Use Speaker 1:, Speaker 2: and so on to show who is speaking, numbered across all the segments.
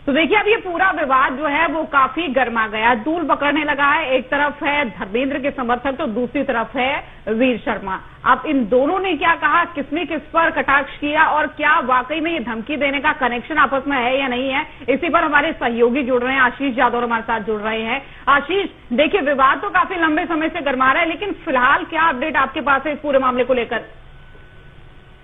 Speaker 1: तो देखिए अब ये पूरा विवाद जो है वो काफी गर्मा गया, दूल पकड़ने लगा है। एक तरफ है धर्मेंद्र के समर्थक तो दूसरी तरफ है वीर शर्मा। अब इन दोनों ने क्या कहा, किसने किस पर कटाक्ष किया और क्या वाकई में ये धमकी देने का कनेक्शन आपस में है या नहीं है, इसी पर हमारे सहयोगी जुड़ रहे हैं। आशीष यादव हमारे साथ जुड़ रहे हैं। आशीष, देखिए विवाद तो काफी लंबे समय से गरमा रहा है, लेकिन फिलहाल क्या अपडेट आपके पास है इस पूरे मामले को लेकर?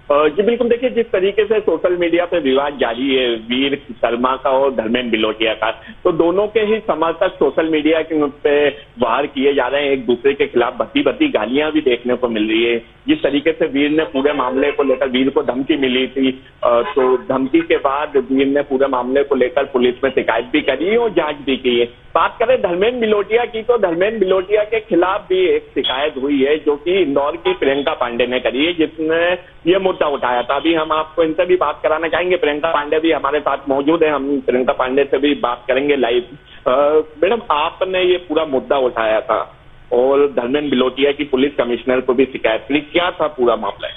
Speaker 2: जी बिल्कुल, देखिए जिस तरीके से सोशल मीडिया पे विवाद जारी है वीर शर्मा का और धर्मेंद्र बिलोटिया का, तो दोनों के ही समर्थक सोशल मीडिया के पे वार किए जा रहे हैं। एक दूसरे के खिलाफ भद्दी गालियां भी देखने को मिल रही है। जिस तरीके से वीर ने पूरे मामले को लेकर, वीर को धमकी मिली थी, तो धमकी के बाद वीर ने पूरे मामले को लेकर पुलिस में शिकायत भी करी और जांच भी की है। बात करें धर्मेंद्र बिलोटिया की, तो धर्मेंद्र बिलोटिया के खिलाफ भी एक शिकायत हुई है जो कि इंदौर की प्रियंका पांडे ने करी है, जिसने ये मुद्दा उठाया था। अभी हम आपको इनसे भी बात कराना चाहेंगे। प्रियंका पांडे भी हमारे साथ मौजूद है, हम प्रियंका पांडे से भी बात करेंगे लाइव। मैडम, आपने ये पूरा मुद्दा उठाया था और धर्मेंद्र बिलोटिया की पुलिस कमिश्नर को भी शिकायत की, क्या था पूरा मामला?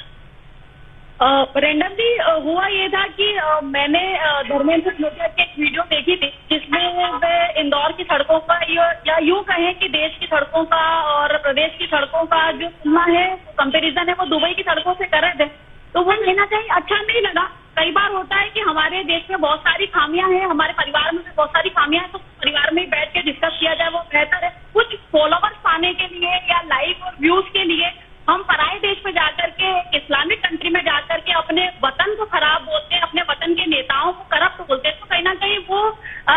Speaker 3: रेंडम जी, हुआ ये था कि मैंने धर्मेंद्र बिलोटिया की एक वीडियो देखी थी जिसमें वे इंदौर की सड़कों का या यूं कहें कि देश की सड़कों का और प्रदेश की सड़कों का जो तुलना है, कंपैरिजन है, वो दुबई की सड़कों से कर रहे थे। तो वो कहना चाहिए अच्छा नहीं लगा। कई बार होता है कि हमारे देश में बहुत सारी खामियां हैं, हमारे परिवार में भी बहुत सारी खामियां हैं, तो परिवार में ही बैठ के डिस्कस किया जाए वो बेहतर है। कुछ फॉलोवर्स पाने के लिए या लाइक और व्यूज के लिए हम पराये देश में जाकर के, इस्लामिक कंट्री में जाकर के अपने वतन को खराब बोलते हैं, अपने वतन के नेताओं को करप्ट बोलते हैं। तो कहीं ना कहीं वो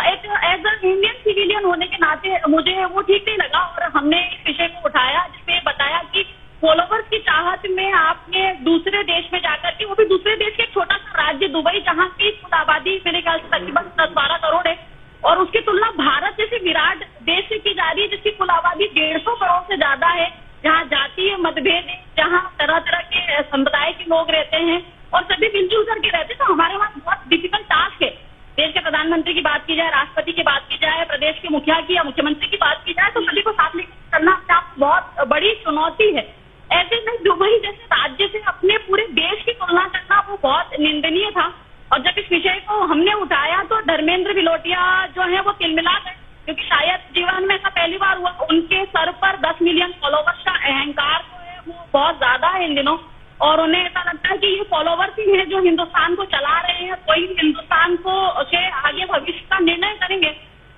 Speaker 3: एक एज अ इंडियन सिविलियन होने के नाते मुझे वो ठीक नहीं लगा और हमने इस विषय को उठाया, जिसमें बताया कि फॉलोवर्स की चाहत में आपने दूसरे देश में जाकर के, वो भी दूसरे देश के छोटा सा राज्य दुबई, जहाँ की कुल आबादी मेरे ख्याल से तकरीबन 10-12 करोड़ है, और उसकी तुलना भारत जैसे विराट देश से की जा रही है जिसकी कुल आबादी 150 करोड़ से ज्यादा है, जहाँ जातीय मतभेद है, जहाँ तरह तरह के समुदाय के लोग रहते हैं और सभी मिलजुल करके रहते हैं। तो हमारे वहाँ बहुत डिफिकल्ट टास्क है। देश के प्रधानमंत्री की बात की जाए, राष्ट्रपति की बात की जाए, प्रदेश के मुखिया की या मुख्यमंत्री की बात की जाए, तो सभी को साथ लेकर चलना अपने आप बहुत बड़ी चुनौती है। ऐसे में दुबई जैसे राज्य से अपने पूरे देश की तुलना करना वो बहुत निंदनीय था। और जब इस विषय को हमने उठाया तो धर्मेंद्र बिलोटिया जो है वो तिलमिला गए, क्योंकि शायद जीवन में ऐसा पहली बार हुआ। उनके सर पर 10 मिलियन फॉलोवर्स का अहंकार जो है वो बहुत ज्यादा है इन दिनों, और उन्हें ऐसा लगता है कि ये फॉलोवर्स ही हैं जो हिंदुस्तान को चला रहे हैं, कोई हिंदुस्तान को के आगे भविष्य का निर्णय करेंगे।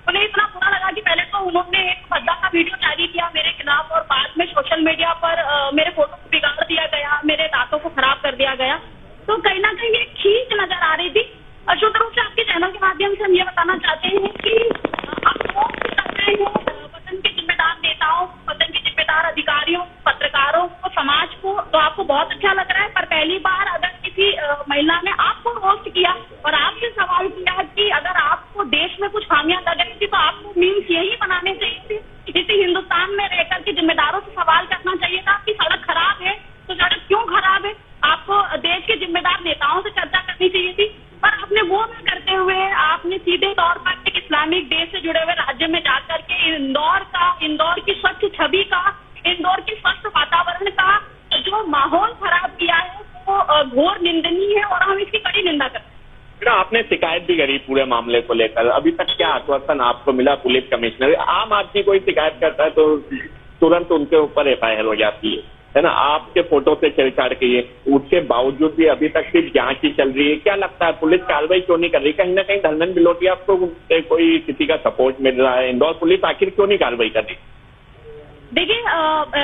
Speaker 3: उन्हें इतना बुरा लगा कि पहले तो उन्होंने एक भद्दा का वीडियो जारी किया मेरे खिलाफ और बाद में सोशल मीडिया पर मेरे फोटो को बिगाड़ दिया गया, मेरे दांतों को खराब कर दिया गया। तो कहीं ना कहीं एक खींच नजर आ रही थी। अशुद्ध रूप से आपके चैनल के माध्यम से हम ये बताना चाहते हैं कि आप लोग करते हैं वतन के जिम्मेदार नेताओं, वतन के जिम्मेदार अधिकारियों, पत्रकारों को, समाज को, तो आपको बहुत अच्छा लग रहा है। पर पहली बार अगर किसी महिला ने आपको रोस्ट किया और आपसे सवाल किया कि अगर आपको देश में कुछ खामियां लग रही थी तो आपको मीम्स यही बनाने चाहिए थे, इसी हिंदुस्तान में रहकर के जिम्मेदारों से सवाल करना चाहिए था कि सड़क खराब है तो सड़क क्यों खराब है, आपको देश के जिम्मेदार नेताओं से चर्चा करनी चाहिए थी। पर आपने वो न करते हुए आपने सीधे तौर पर एक इस्लामिक देश से जुड़े हुए राज्य में जाकर के इंदौर की स्वच्छ छवि का, इंदौर के स्वस्थ वातावरण का जो माहौल खराब किया है वो घोर निंदनीय है और हम इसकी कड़ी निंदा करते हैं।
Speaker 2: आपने शिकायत भी करी पूरे मामले को लेकर, अभी तक क्या आश्वासन आपको मिला पुलिस कमिश्नर? आम आदमी कोई शिकायत करता है तो तुरंत उनके ऊपर एफआईआर हो जाती है ना, आपके फोटो से छेड़छाड़ की है, उसके बावजूद भी अभी तक सिर्फ जांच ही चल रही है। क्या लगता है पुलिस कार्रवाई क्यों नहीं कर रही? कहीं ना कहीं धर्मेंद्र बिलोटिया को कोई किसी का सपोर्ट मिल रहा है? इंदौर पुलिस आखिर क्यों नहीं कार्रवाई कर रही?
Speaker 3: देखिए,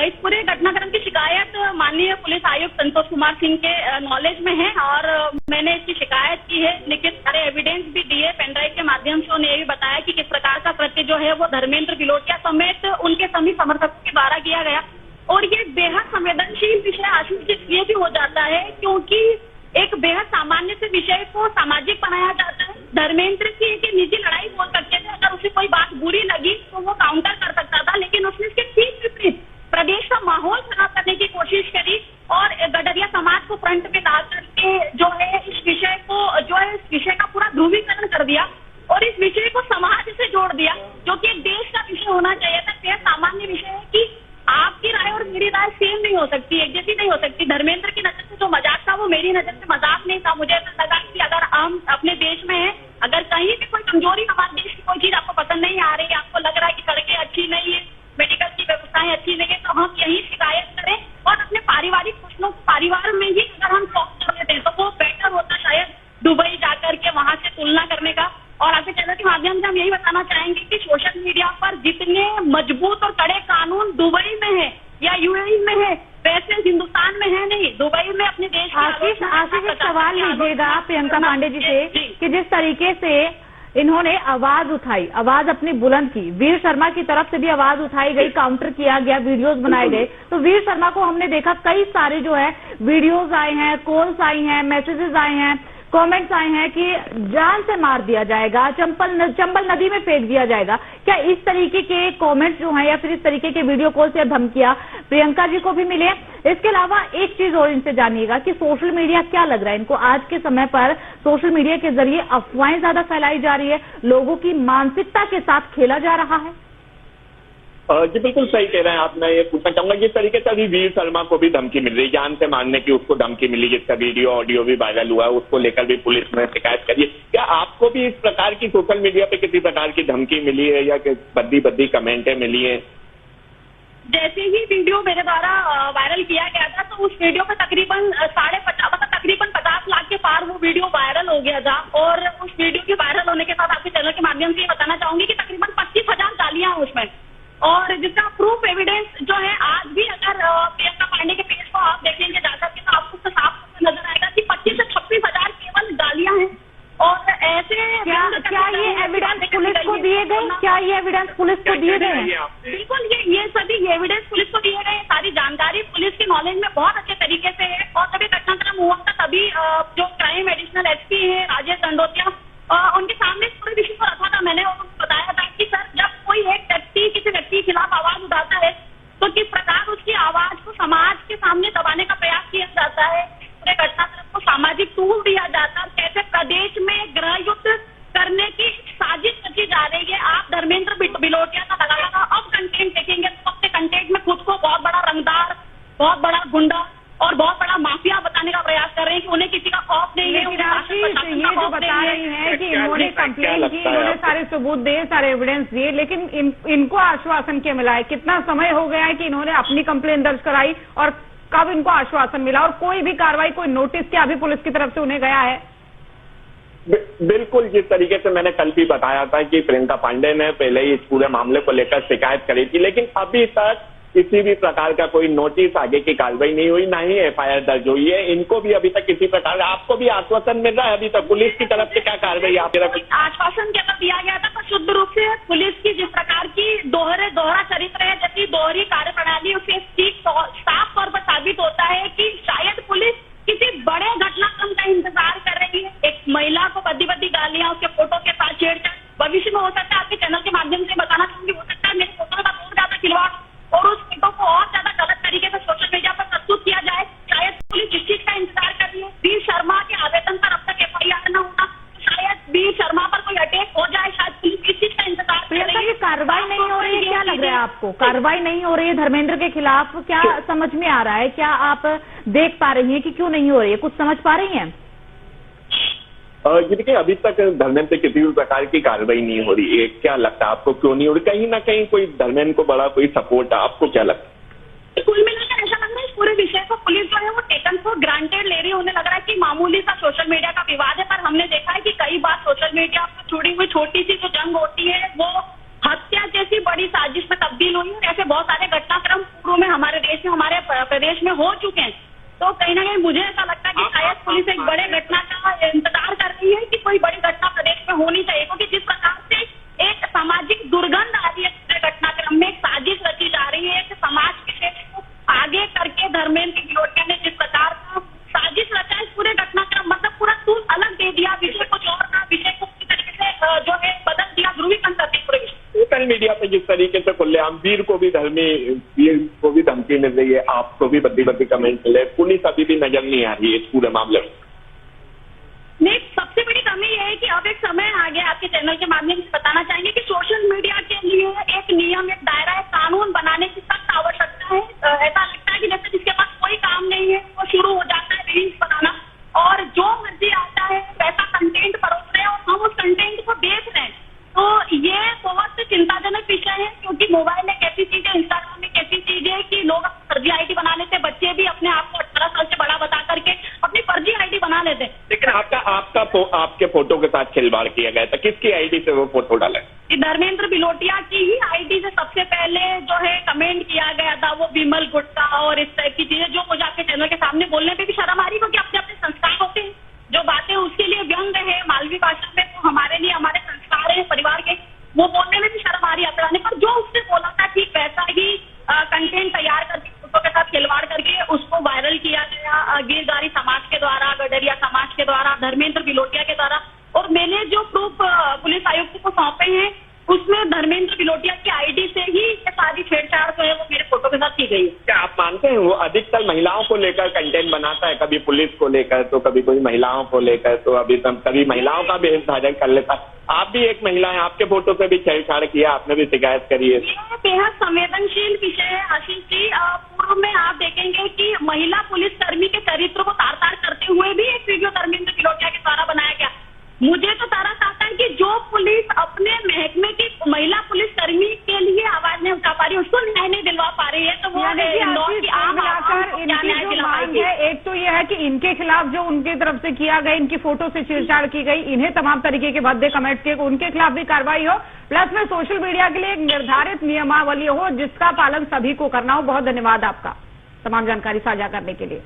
Speaker 3: इस पूरे घटनाक्रम की शिकायत माननीय पुलिस आयुक्त संतोष कुमार सिंह के नॉलेज में है और मैंने इसकी शिकायत की है, लेकिन सारे एविडेंस भी दिए पेनड्राइव के माध्यम से। उन्हें ये भी बताया कि किस प्रकार का कृत्य जो है वो धर्मेंद्र बिलोटिया समेत उनके सभी समर्थकों के द्वारा किया गया। और ये बेहद संवेदनशील विषय आशंका इसलिए भी हो जाता है क्योंकि एक बेहद सामान्य से विषय को सामाजिक बनाया जाता है। धर्मेंद्र की एक निजी लड़ाई बोल सकते थे, अगर उसे कोई बात बुरी लगी तो वो काउंटर कर सकता था, लेकिन उसने इसके ठीक विपरीत प्रदेश का माहौल खराब करने की कोशिश करी और गडरिया समाज को फ्रंट में ला करके जो है इस विषय का पूरा ध्रुवीकरण कर दिया और इस विषय को समाज से जोड़ दिया, जो कि एक देश का विषय होना चाहिए था। यह सामान्य विषय है कि आपकी राय और मेरी राय सेम नहीं हो सकती, एक जैसी नहीं हो सकती। धर्मेंद्र की नजर से जो मजाक था वो मेरी नजर से मजाक नहीं था। मुझे ऐसा लगा कि अगर हम अपने देश में हैं, अगर कहीं भी कोई कमजोरी हमारे देश की कोई चीज आपको पसंद नहीं आ रही, आपको लग रहा है कि सड़कें अच्छी नहीं है, मेडिकल की व्यवस्थाएं अच्छी नहीं है, तो हम यही शिकायत करें और अपने पारिवारिक प्रश्नों को परिवार में ही अगर हम सॉल्व कर लेते हैं तो वो बेटर होता शायद दुबई जाकर के वहां से तुलना करने का। और आपके चैनल के माध्यम से हम यही बताना चाहेंगे कि सोशल मीडिया पर जितने मजबूत और कड़े कानून दुबई में है या यूएई में है वैसे हिंदुस्तान में है नहीं। दुबई में अपने देश
Speaker 1: आशीष एक सवाल लीजिएगा प्रियंका पांडे जी से कि जिस तरीके से इन्होंने आवाज उठाई, आवाज अपनी बुलंद की, वीर शर्मा की तरफ से भी आवाज उठाई गई, काउंटर किया गया, वीडियोस बनाए गए, तो वीर शर्मा को हमने देखा कई सारे जो है वीडियोस आए हैं, कॉल्स आई हैं, मैसेजेस आए हैं, कमेंट्स आए हैं कि जान से मार दिया जाएगा, चंबल नदी में फेंक दिया जाएगा। क्या इस तरीके के कमेंट्स जो हैं या फिर इस तरीके के वीडियो कॉल से धमकियां प्रियंका जी को भी मिले? इसके अलावा एक चीज और इनसे जानिएगा कि सोशल मीडिया क्या लग रहा है इनको आज के समय पर, सोशल मीडिया के जरिए अफवाहें ज्यादा फैलाई जा रही है, लोगों की मानसिकता के साथ खेला जा रहा है?
Speaker 2: जी बिल्कुल सही कह रहे हैं आप। मैं ये पूछना चाहूंगा जिस तरीके से अभी वीर शर्मा को भी धमकी मिल रही है, जान से मारने की उसको धमकी मिली, जिसका वीडियो ऑडियो भी वायरल हुआ है, उसको लेकर भी पुलिस में शिकायत करी है। क्या आपको भी इस प्रकार की सोशल मीडिया पे किसी प्रकार की धमकी मिली है या बद्दी कमेंटें मिली है?
Speaker 3: जैसे ही वीडियो मेरे द्वारा वायरल किया गया था तो उस वीडियो पे तकरीबन 50 लाख के पार वो वीडियो वायरल हो गया था। और उस वीडियो के वायरल होने के साथ आपके चैनल के माध्यम से बताना चाहूंगी कि तकरीबन 25,000 गालियां उसमें, और जिसका प्रूफ एविडेंस जो है आज भी अगर प्रियंका पांडे के पेज को आप देखेंगे जाकर के तो आपको तो साफ नजर आएगा कि 25 से 26,000 केवल गालियां हैं। और ऐसे
Speaker 1: क्या ये एविडेंस पुलिस को दिए गए? क्या ये एविडेंस पुलिस को दिए गए?
Speaker 3: बिल्कुल, ये सभी एविडेंस पुलिस को दिए गए। सारी जानकारी पुलिस के नॉलेज में बहुत अच्छे तरीके से है। और जब घटनाक्रम हुआ था तभी जो क्राइम एडिशनल एसपी है राजेश दंडोतिया, उनके सामने पूरे विषय को रखा था मैंने, और उनको बताया था कि सर जब कोई एक व्यक्ति किसी व्यक्ति के खिलाफ आवाज उठाता है तो किस प्रकार उसकी आवाज को समाज के सामने दबाने का प्रयास किया जाता है, पूरे घटनाक्रम को सामाजिक टूल दिया जाता है, कैसे प्रदेश में गृह युद्ध करने की साजिश रची जा रही है। आप धर्मेंद्र बिलोटिया का लगातार अब कंटेंट देखेंगे तो अपने कंटेंट में खुद को बहुत बड़ा रंगदार, बहुत बड़ा गुंडा और बहुत बड़ा माफिया बताने का प्रयास कर रहे हैं कि उन्हें किसी का खौफ नहीं है।
Speaker 1: ये जो बता रही हैं कि इन्होंने कंप्लेन की, इन्होंने सारे सबूत दिए, सारे एविडेंस दिए, लेकिन इनको आश्वासन क्या मिला है? कितना समय हो गया है कि इन्होंने अपनी कंप्लेन दर्ज कराई और कब इनको आश्वासन मिला? और कोई भी कार्रवाई, कोई नोटिस क्या अभी पुलिस की तरफ से उन्हें गया है?
Speaker 2: बिल्कुल, जिस तरीके से मैंने कल भी बताया था कि प्रियंका पांडे ने पहले ही इस पूरे मामले को लेकर शिकायत करी थी, लेकिन अभी तक किसी भी प्रकार का कोई नोटिस, आगे की कार्रवाई नहीं हुई, ना ही एफआईआर दर्ज हुई है। इनको भी अभी तक किसी प्रकार, आपको भी आश्वासन मिल रहा है अभी तक पुलिस की तरफ से? क्या कार्रवाई आप
Speaker 3: आश्वासन क्या दिया गया था? तो शुद्ध रूप से पुलिस की जिस प्रकार की दोहरा चरित्र है, जबकि दोहरी कार्यप्रणाली, उससे साफ तौर पर साबित होता है कि शायद पुलिस किसी बड़े घटनाक्रम का इंतजार कर रही है। एक महिला को बद्दी गालियां, उसके फोटो के साथ छेड़छाड़, भविष्य में हो सकता है आपके चैनल के माध्यम से बताना चाहूंगी, हो सकता है मेरे फोटो का और ज्यादा खिलवाड़ और उस फोटो को और ज्यादा गलत तरीके से सोशल मीडिया पर प्रस्तुत किया जाए। शायद पुलिस इस चीज का इंतजार कर रही है। वीर शर्मा के आवेदन पर अब तक एफआईआर न होना, शायद वीर शर्मा पर कोई अटैक हो जाए, शायद पुलिस इस चीज का इंतजार कर रही है।
Speaker 1: कार्रवाई नहीं हो रही है, क्या लग रहा है आपको? कार्रवाई नहीं हो रही है धर्मेंद्र के खिलाफ, क्या समझ में आ रहा है? क्या आप देख पा रही हैं कि क्यों नहीं हो रही है? कुछ समझ पा रही हैं?
Speaker 2: जी देखिए, अभी तक धर्मेंद्र से किसी भी प्रकार की कार्रवाई नहीं हो रही है। क्या लगता है आपको क्यों नहीं हो रही? कहीं ना कहीं कोई धर्मेंद्र को बड़ा कोई सपोर्ट है, आपको क्या लगता है?
Speaker 3: कुल मिलाकर ऐसा लग रहा है इस पूरे विषय को पुलिस जो है वो टेकन फॉर ग्रांटेड ले रही है। उन्हें लग रहा है कि मामूली सा सोशल मीडिया का विवाद है, पर हमने देखा है कि कई बार सोशल मीडिया पर जुड़ी हुई छोटी सी जो जंग होती है वो हत्या जैसी बड़ी साजिश में तब्दील हुई है। ऐसे बहुत सारे घटनाक्रम पूर्व में हमारे देश में, हमारे प्रदेश में हो चुके हैं। तो कहीं ना कहीं मुझे ऐसा लगता है कि शायद पुलिस एक बड़े घटना का इंतजार कर रही है कि कोई बड़ी घटना प्रदेश में होनी चाहिए, क्योंकि जिस प्रकार से एक सामाजिक दुर्गंध आ रही है पूरे घटनाक्रम में, एक साजिश रची जा रही है, एक समाज विशेष को आगे करके धर्मेंद्र बिलोटिया ने जिस प्रकार का साजिश रचा है, पूरे घटनाक्रम मतलब पूरा टूल अलग दे दिया, विषय को जोड़ना, विषय को पूरी तरीके से जो है बदल दिया, ध्रुवीकरण कर दिया पूरे विषय।
Speaker 2: सोशल मीडिया पे जिस तरीके से खुलेआम वीर को भी धमकी मिल रही है, आपको भी बद्दी कमेंट मिले, पुलिस अभी भी नजर नहीं आ रही है इस पूरे मामले में?
Speaker 3: नहीं, सबसे बड़ी कमी यह है कि अब एक समय आ गया, आपके चैनल के माध्यम से बताना चाहेंगे कि सोशल मीडिया के लिए एक नियम, एक दायरा, एक कानून बनाने की सख्त आवश्यकता है। ऐसा लगता है कि जैसे जिसके पास कोई काम नहीं है वो शुरू हो जाता है रील्स बनाना और जो मर्जी आता है वैसा कंटेंट परोस रहे हैं, और हम उस कंटेंट
Speaker 2: आपके फोटो के साथ खिलवाड़ किया गया था? किसकी आईडी से वो फोटो डाला?
Speaker 3: धर्मेंद्र बिलोटिया की ही आईडी से सबसे पहले जो है कमेंट किया गया था, वो विमल गुटका और इस टाइप की चीजें, जो मुझे आपके चैनल के सामने बोलने पे भी शर्म आ रही, क्योंकि अपने अपने संस्कार होते हैं, जो बातें उसके लिए व्यंग है मालवी भाषा में, तो हमारे लिए हमारे संस्कार है परिवार के, वो बोलने में भी शर्म आ रही है अपराने पर। जो उसने बोला था ठीक वैसा ही कंटेंट तैयार करके फोटो के साथ खिलवाड़ करके उसको वायरल किया गया गिरधारी समाज के द्वारा, गडरिया समाज के द्वारा, धर्मेंद्र बिलोटिया के द्वारा। और मैंने जो प्रूफ पुलिस आयुक्त को सौंपे हैं उसमें धर्मेंद्र बिलोटिया की आईडी से ही ये सारी छेड़छाड़ जो है वो मेरे फोटो के साथ की गई।
Speaker 2: क्या आप मानते हैं वो अधिकतर महिलाओं को लेकर कंटेंट बनाता है, कभी पुलिस को लेकर तो कभी कोई महिलाओं को लेकर, तो कभी महिलाओं का भी धारण कर लेता है? आप भी एक महिला है, आपके फोटो पे भी छेड़छाड़ किया, आपने भी शिकायत करी है।
Speaker 3: ये बेहद संवेदनशील विषय है आशीष जी। पूर्व में आप देखेंगे कि महिला पुलिसकर्मी के चरित्र को तार तार करते हुए भी एक वीडियो धर्मेंद्र बिलोटिया के द्वारा बनाया गया। मुझे तो तरस आता है कि जो पुलिस अपने महकमे की महिला पुलिसकर्मी के लिए आवाज नहीं उठा पा रही, उसको न्याय नहीं दिलवा पा रही है, तो वो
Speaker 1: एक तो ये है कि इनके खिलाफ जो उनकी तरफ से किया गया, इनकी फोटो से छेड़छाड़ की गई, इन्हें तमाम तरीके के भद्दे कमेंट किए, उनके खिलाफ भी कार्रवाई हो, प्लस में सोशल मीडिया के लिए एक निर्धारित नियमावली हो जिसका पालन सभी को करना हो। बहुत धन्यवाद आपका तमाम जानकारी साझा करने के लिए।